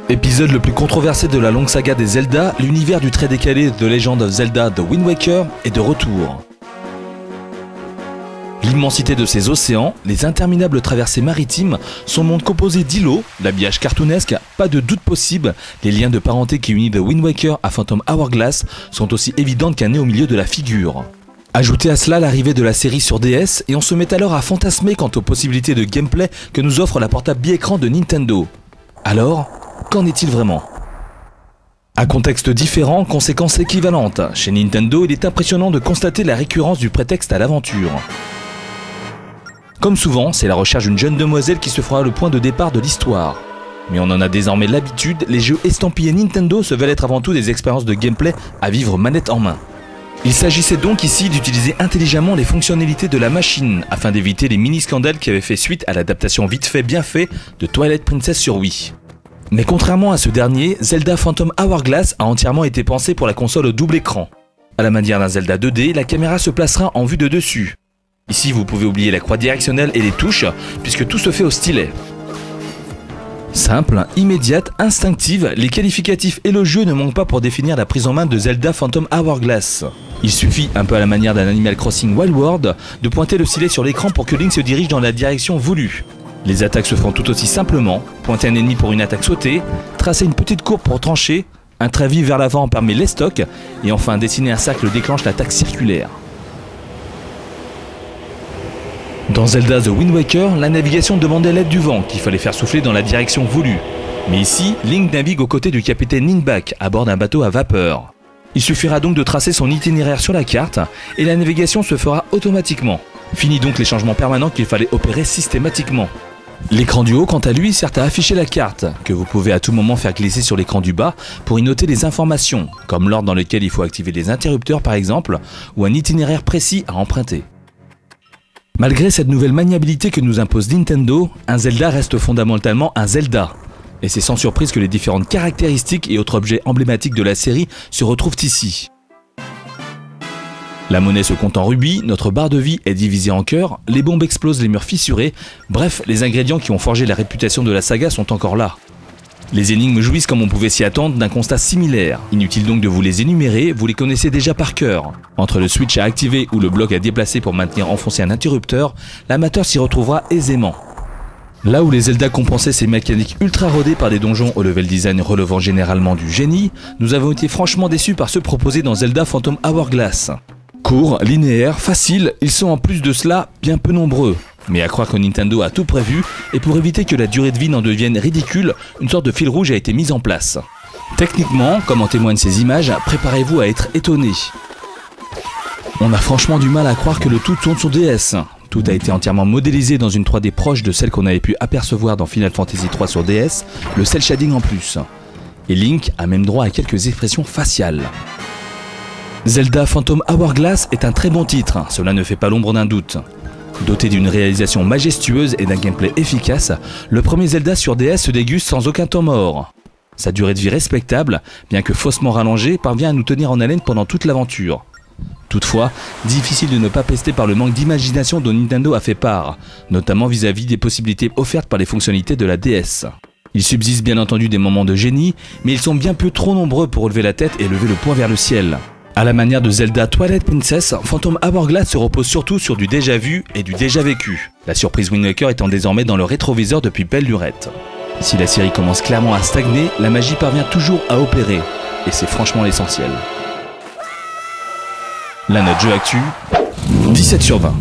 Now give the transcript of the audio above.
Épisode le plus controversé de la longue saga des Zelda, l'univers du très décalé The Legend of Zelda The Wind Waker est de retour. L'immensité de ces océans, les interminables traversées maritimes, son monde composé d'îlots, l'habillage cartoonesque, pas de doute possible, les liens de parenté qui unissent The Wind Waker à Phantom Hourglass sont aussi évidentes qu'un nez au milieu de la figure. Ajoutez à cela l'arrivée de la série sur DS et on se met alors à fantasmer quant aux possibilités de gameplay que nous offre la portable bi-écran de Nintendo. Alors, qu'en est-il vraiment ? À contexte différent, conséquences équivalentes. Chez Nintendo, il est impressionnant de constater la récurrence du prétexte à l'aventure. Comme souvent, c'est la recherche d'une jeune demoiselle qui se fera le point de départ de l'histoire. Mais on en a désormais l'habitude, les jeux estampillés Nintendo se veulent être avant tout des expériences de gameplay à vivre manette en main. Il s'agissait donc ici d'utiliser intelligemment les fonctionnalités de la machine, afin d'éviter les mini-scandales qui avaient fait suite à l'adaptation vite fait bien fait de Twilight Princess sur Wii. Mais contrairement à ce dernier, Zelda Phantom Hourglass a entièrement été pensé pour la console au double écran. À la manière d'un Zelda 2D, la caméra se placera en vue de dessus. Ici, vous pouvez oublier la croix directionnelle et les touches, puisque tout se fait au stylet. Simple, immédiate, instinctive, les qualificatifs élogieux ne manquent pas pour définir la prise en main de Zelda Phantom Hourglass. Il suffit, un peu à la manière d'un Animal Crossing Wild World, de pointer le stylet sur l'écran pour que Link se dirige dans la direction voulue. Les attaques se font tout aussi simplement, pointer un ennemi pour une attaque sautée, tracer une petite courbe pour trancher, un trait vif vers l'avant permet l'estoc, et enfin dessiner un cercle déclenche l'attaque circulaire. Dans Zelda The Wind Waker, la navigation demandait l'aide du vent qu'il fallait faire souffler dans la direction voulue. Mais ici, Link navigue aux côtés du capitaine Ninbak à bord d'un bateau à vapeur. Il suffira donc de tracer son itinéraire sur la carte et la navigation se fera automatiquement. Fini donc les changements permanents qu'il fallait opérer systématiquement. L'écran du haut, quant à lui, sert à afficher la carte, que vous pouvez à tout moment faire glisser sur l'écran du bas pour y noter les informations, comme l'ordre dans lequel il faut activer les interrupteurs par exemple, ou un itinéraire précis à emprunter. Malgré cette nouvelle maniabilité que nous impose Nintendo, un Zelda reste fondamentalement un Zelda. Et c'est sans surprise que les différentes caractéristiques et autres objets emblématiques de la série se retrouvent ici. La monnaie se compte en rubis, notre barre de vie est divisée en cœurs, les bombes explosent les murs fissurés, bref, les ingrédients qui ont forgé la réputation de la saga sont encore là. Les énigmes jouissent comme on pouvait s'y attendre d'un constat similaire. Inutile donc de vous les énumérer, vous les connaissez déjà par cœur. Entre le switch à activer ou le bloc à déplacer pour maintenir enfoncé un interrupteur, l'amateur s'y retrouvera aisément. Là où les Zelda compensaient ces mécaniques ultra rodées par des donjons au level design relevant généralement du génie, nous avons été franchement déçus par ceux proposés dans Zelda Phantom Hourglass. Courts, linéaires, faciles, ils sont en plus de cela bien peu nombreux. Mais à croire que Nintendo a tout prévu, et pour éviter que la durée de vie n'en devienne ridicule, une sorte de fil rouge a été mise en place. Techniquement, comme en témoignent ces images, préparez-vous à être étonné. On a franchement du mal à croire que le tout tourne sur DS. Tout a été entièrement modélisé dans une 3D proche de celle qu'on avait pu apercevoir dans Final Fantasy III sur DS, le cel shading en plus. Et Link a même droit à quelques expressions faciales. Zelda Phantom Hourglass est un très bon titre, cela ne fait pas l'ombre d'un doute. Doté d'une réalisation majestueuse et d'un gameplay efficace, le premier Zelda sur DS se déguste sans aucun temps mort. Sa durée de vie respectable, bien que faussement rallongée, parvient à nous tenir en haleine pendant toute l'aventure. Toutefois, difficile de ne pas pester par le manque d'imagination dont Nintendo a fait part, notamment vis-à-vis des possibilités offertes par les fonctionnalités de la DS. Il subsiste bien entendu des moments de génie, mais ils sont bien peu trop nombreux pour relever la tête et lever le poing vers le ciel. À la manière de Zelda Twilight Princess, Phantom Hourglass se repose surtout sur du déjà vu et du déjà vécu, la surprise Wind Waker étant désormais dans le rétroviseur depuis belle lurette. Si la série commence clairement à stagner, la magie parvient toujours à opérer, et c'est franchement l'essentiel. La note jeu actu, 17 sur 20.